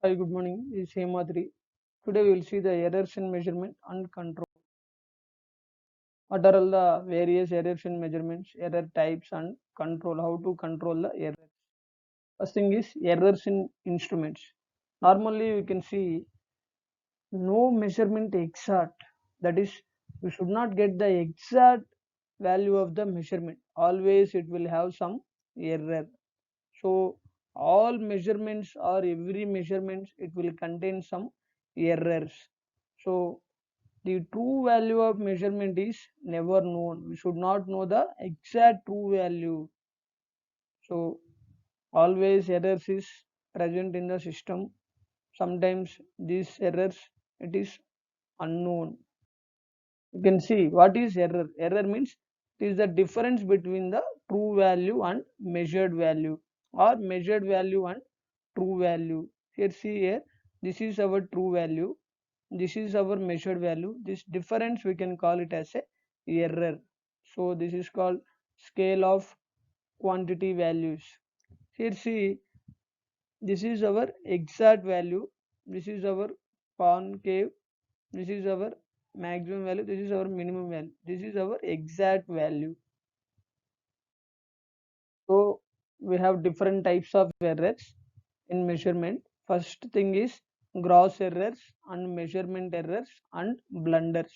Hi, good morning. This is Hemadri. Today we will see the errors in measurement and control. What are all the various errors in measurements, error types and control, how to control the errors. First thing is errors in instruments. Normally we can see no measurement exact. That is, we should not get the exact value of the measurement. Always it will have some error. So all measurements or every measurements it will contain some errors. So the true value of measurement is never known. We should not know the exact true value. So always errors is present in the system. Sometimes these errors it is unknown. You can see what is error. Error means it is the difference between the true value and measured value, or measured value and true value. Here see here, this is our true value, this is our measured value. This difference we can call it as a error. So this is called scale of quantity values. Here see, this is our exact value, this is our concave, this is our maximum value, this is our minimum value, this is our exact value. So we have different types of errors in measurement. First thing is gross errors and measurement errors and blunders.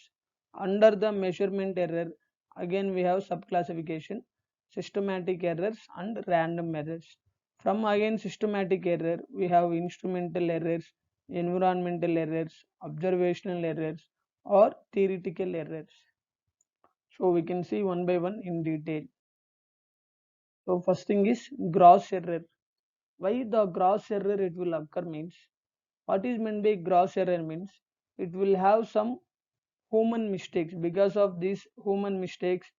Under the measurement error, again we have subclassification, systematic errors and random errors. From again systematic error, we have instrumental errors, environmental errors, observational errors, or theoretical errors. So we can see one by one in detail. So first thing is gross error. Why the gross error it will occur means, what is meant by gross error means, it will have some human mistakes. Because of these human mistakes,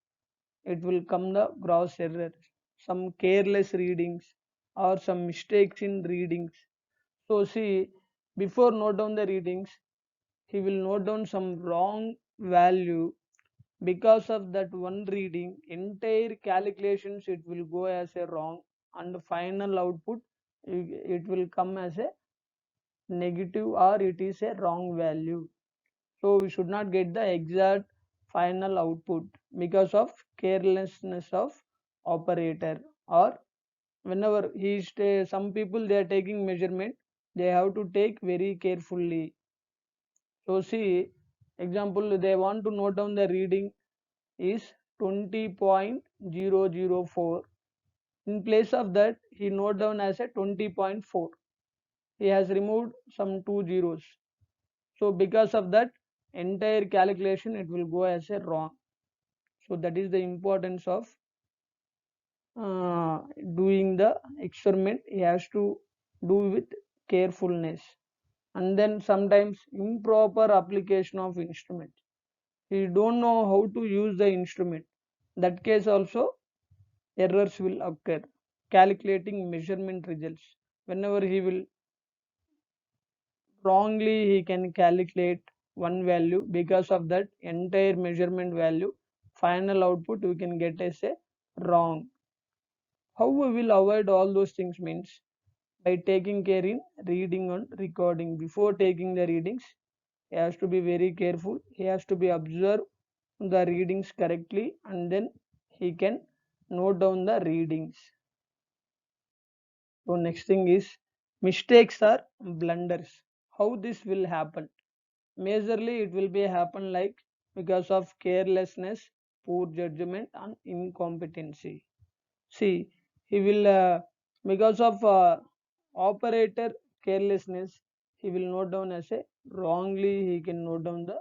it will come the gross error. Some careless readings or some mistakes in readings. So see, before note down the readings, he will note down some wrong value. Because of that one reading, entire calculations it will go as a wrong, and the final output it will come as a negative, or it is a wrong value. So we should not get the exact final output because of carelessness of operator. Or whenever some people they are taking measurement, they have to take very carefully. So see, example, they want to note down the reading is 20.004. In place of that, he note down as a 20.4. He has removed some two zeros. So because of that, entire calculation it will go as a wrong. So that is the importance of doing the experiment. He has to do with carefulness. And then sometimes improper application of instrument. He don't know how to use the instrument. That case also errors will occur. Calculating measurement results. Whenever he will wrongly, he can calculate one value. Because of that, entire measurement value, final output we can get as a wrong. How we will avoid all those things means, by taking care in reading and recording. Before taking the readings, he has to be very careful. He has to be observe the readings correctly, and then he can note down the readings. So next thing is mistakes or blunders. How this will happen? Majorly it will be happen like because of carelessness, poor judgment and incompetency. See, he will because of operator carelessness, he will note down as a wrongly, he can note down the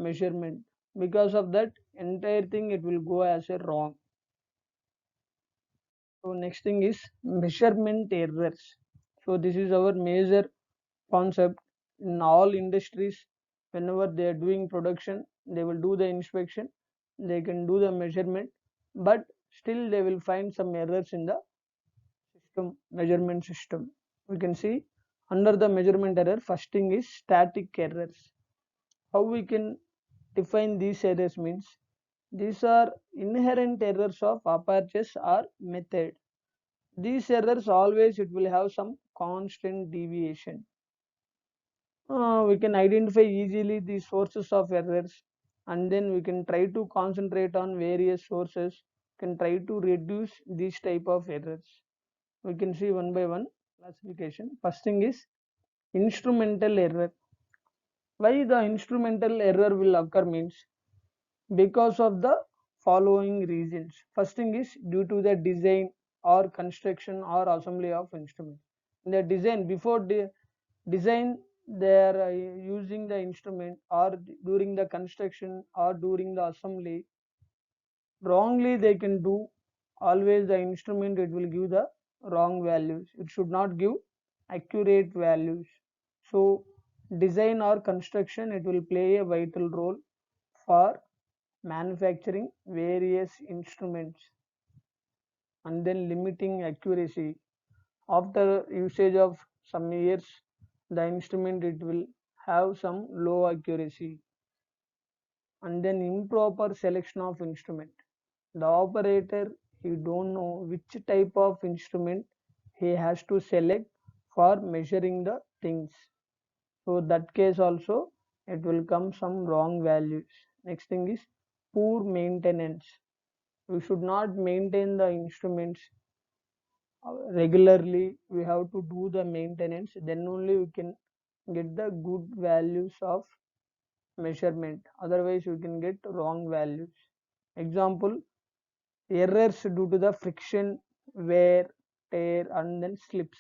measurement. Because of that, entire thing it will go as a wrong. So next thing is measurement errors. So this is our major concept in all industries. Whenever they are doing production, they will do the inspection, they can do the measurement, but still they will find some errors in the system, measurement system. We can see under the measurement error, first thing is static errors. How we can define these errors means, these are inherent errors of apertures or method. These errors always it will have some constant deviation. we can identify easily the sources of errors, and then we can try to concentrate on various sources, can try to reduce these type of errors. We can see one by one classification. First thing is instrumental error. Why the instrumental error will occur means because of the following reasons. First thing is due to the design or construction or assembly of instrument. In the design, before the design, they are using the instrument, or during the construction or during the assembly, wrongly they can do. Always the instrument, it will give the wrong values. It should not give accurate values. So design or construction, it will play a vital role for manufacturing various instruments, and then limiting accuracy. After usage of some years, the instrument, it will have some low accuracy. And then improper selection of instrument. The operator, he don't know which type of instrument he has to select for measuring the things. So that case also, it will come some wrong values. Next thing is poor maintenance. We should not maintain the instruments regularly. We have to do the maintenance, then only we can get the good values of measurement. Otherwise we can get wrong values. Example, errors due to the friction, wear, tear, and then slips.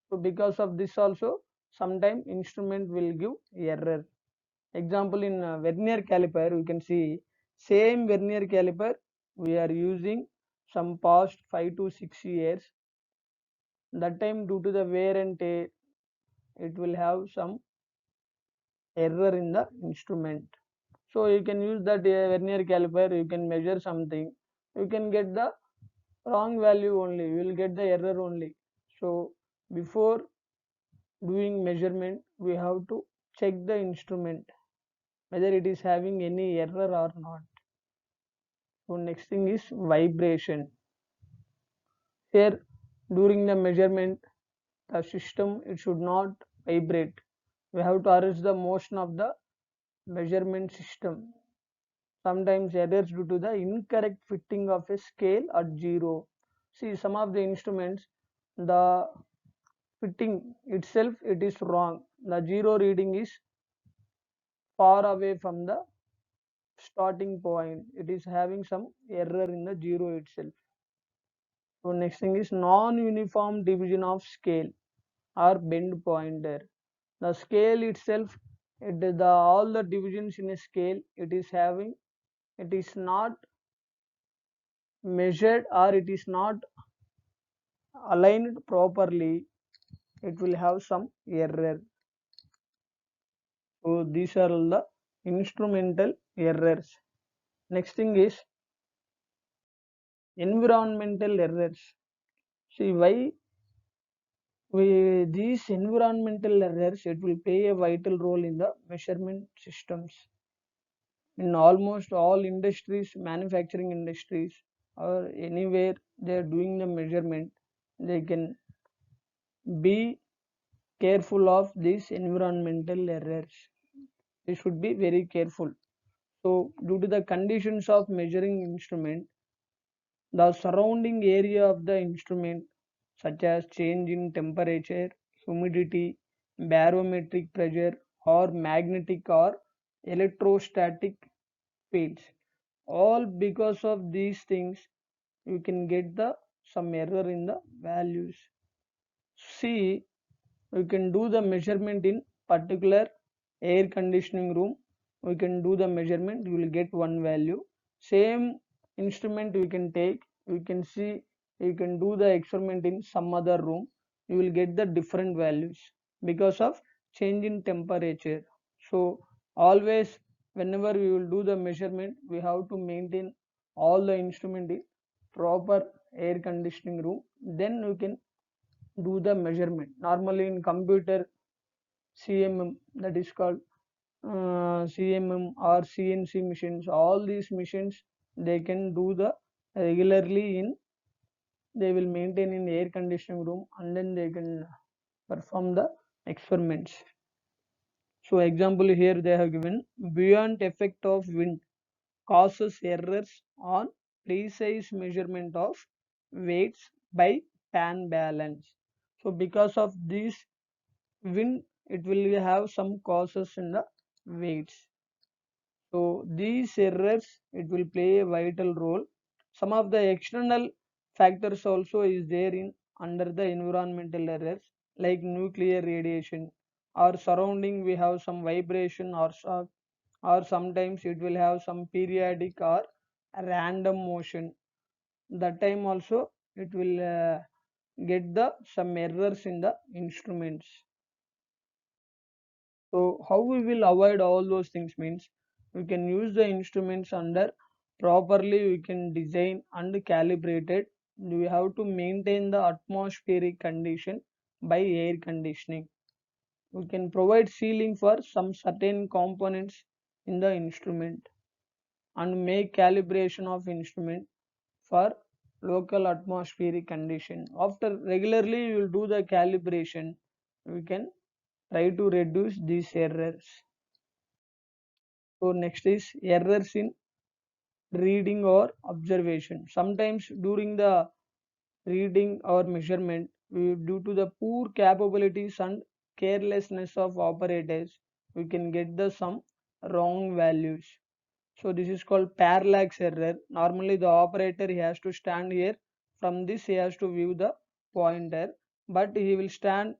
So because of this also, sometime instrument will give error. Example, in vernier caliper, we can see same vernier caliper we are using some past 5 to 6 years. That time, due to the wear and tear, it will have some error in the instrument. So you can use that vernier caliper, you can measure something, you can get the wrong value only, you will get the error only. So before doing measurement, we have to check the instrument whether it is having any error or not. So next thing is vibration. Here, during the measurement, the system, it should not vibrate. We have to arrest the motion of the measurement system. Sometimes errors due to the incorrect fitting of a scale at zero. See, some of the instruments, the fitting itself, it is wrong. The zero reading is far away from the starting point. It is having some error in the zero itself. So next thing is non-uniform division of scale or bend pointer. The scale itself, it is the all the divisions in a scale, it is having, it is not measured, or it is not aligned properly, it will have some error. So these are all the instrumental errors. Next thing is environmental errors. See, why we these environmental errors, it will play a vital role in the measurement systems. In almost all industries, manufacturing industries, or anywhere they are doing the measurement, they can be careful of these environmental errors. They should be very careful. So due to the conditions of measuring instrument, the surrounding area of the instrument, such as change in temperature, humidity, barometric pressure, or magnetic or electrostatic fields, all because of these things, you can get the some error in the values. See, we can do the measurement in particular air conditioning room, we can do the measurement, you will get one value. Same instrument we can take, we can see, you can do the experiment in some other room, you will get the different values because of change in temperature. So always, whenever we will do the measurement, we have to maintain all the instrument in proper air conditioning room, then we can do the measurement. Normally in computer, CMM, that is called CMM or CNC machines, all these machines, they can do the regularly in, they will maintain in air conditioning room, and then they can perform the experiments. So example here they have given buoyant effect of wind causes errors on precise measurement of weights by pan balance. So because of this wind, it will have some causes in the weights. So these errors, it will play a vital role. Some of the external factors also is there in under the environmental errors like nuclear radiation or surrounding we have some vibration or shock, or sometimes it will have some periodic or random motion. That time also it will get the some errors in the instruments. So how we will avoid all those things means we can use the instruments under properly, we can design and calibrate it. We have to maintain the atmospheric condition by air conditioning. We can provide sealing for some certain components in the instrument and make calibration of instrument for local atmospheric condition. After regularly you will do the calibration, we can try to reduce these errors. So next is errors in reading or observation. Sometimes during the reading or measurement, due to the poor capabilities and carelessness of operators, we can get the some wrong values. So this is called parallax error. Normally the operator he has to stand here. From this he has to view the pointer, but he will stand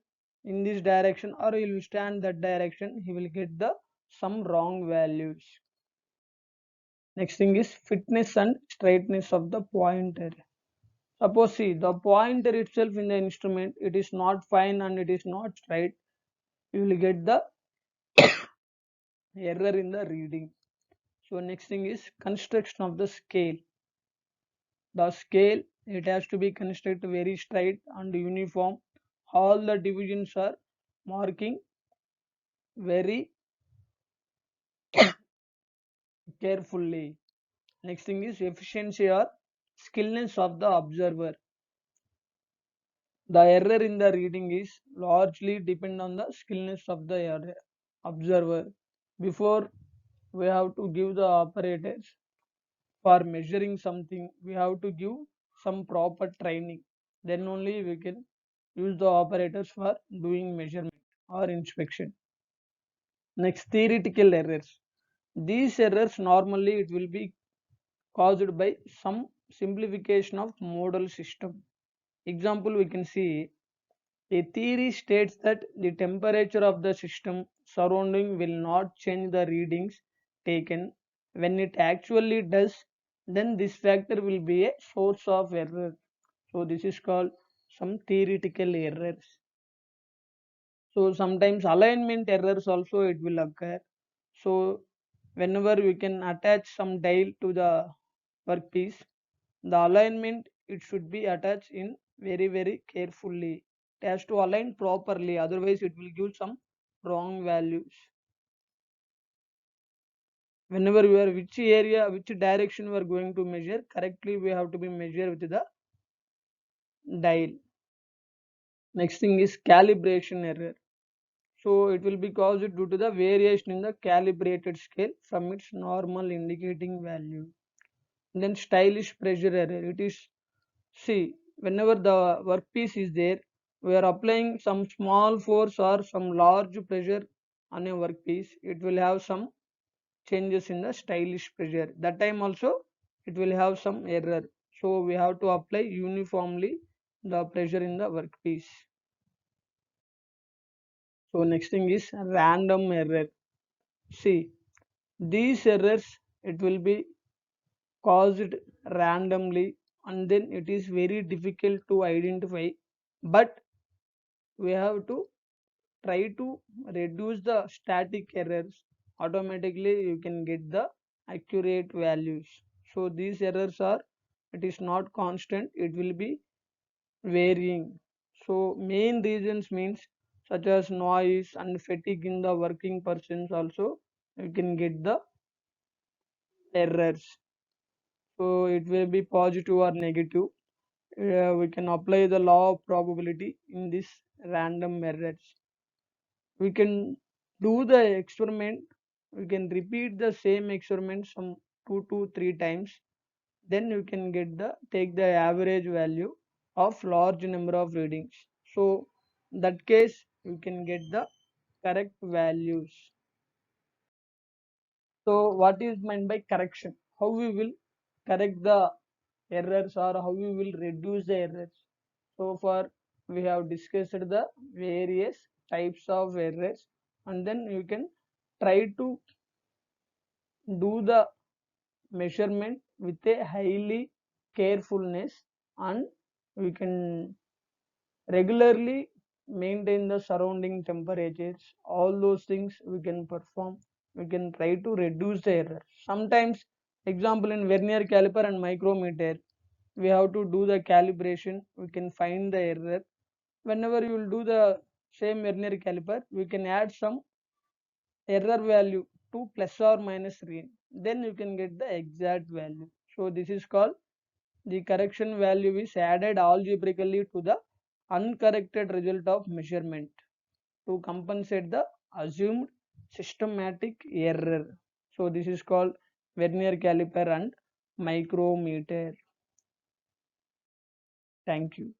in this direction or he will stand that direction. He will get the some wrong values. Next thing is fitness and straightness of the pointer. Suppose see the pointer itself in the instrument, it is not fine and it is not straight. You will get the error in the reading. So next thing is construction of the scale. The scale it has to be constructed very straight and uniform. All the divisions are marking very carefully. Next thing is efficiency or skillness of the observer. The error in the reading is largely depend on the skillness of the observer. Before we have to give the operators for measuring something, we have to give some proper training. Then only we can use the operators for doing measurement or inspection. Next, theoretical errors. These errors normally it will be caused by some simplification of model system. Example we can see a theory states that the temperature of the system surrounding will not change the readings taken. When it actually does, then this factor will be a source of error. So this is called some theoretical errors. So sometimes alignment errors also it will occur. So whenever we can attach some dial to the workpiece, the alignment it should be attached in very carefully. It has to align properly, otherwise it will give some wrong values. Whenever you are which area, which direction we are going to measure, correctly we have to be measured with the dial. Next thing is calibration error. So it will be caused due to the variation in the calibrated scale from its normal indicating value. Then stylish pressure error. It is see whenever the workpiece is there, we are applying some small force or some large pressure on a workpiece. It will have some changes in the stylish pressure. That time also it will have some error. So we have to apply uniformly the pressure in the workpiece. So next thing is random error. See these errors it will be caused randomly and then it is very difficult to identify, but we have to try to reduce the static errors. Automatically you can get the accurate values. So these errors are it is not constant, it will be varying. So main reasons means such as noise and fatigue in the working persons also you can get the errors. So it will be positive or negative. We can apply the law of probability in this random errors. We can do the experiment. You can repeat the same experiment some 2 to 3 times. Then you can get the take the average value of large number of readings. So that case you can get the correct values. So what is meant by correction? How we will correct the errors or how we will reduce the errors? So far we have discussed the various types of errors, and then you can try to do the measurement with a highly carefulness, and we can regularly maintain the surrounding temperatures. All those things we can perform. We can try to reduce the error. Sometimes, example in vernier caliper and micrometer, we have to do the calibration. We can find the error. Whenever you will do the same vernier caliper, we can add some error value to plus or minus read. Then you can get the exact value. So this is called the correction value is added algebraically to the uncorrected result of measurement to compensate the assumed systematic error. So this is called vernier caliper and micrometer. Thank you.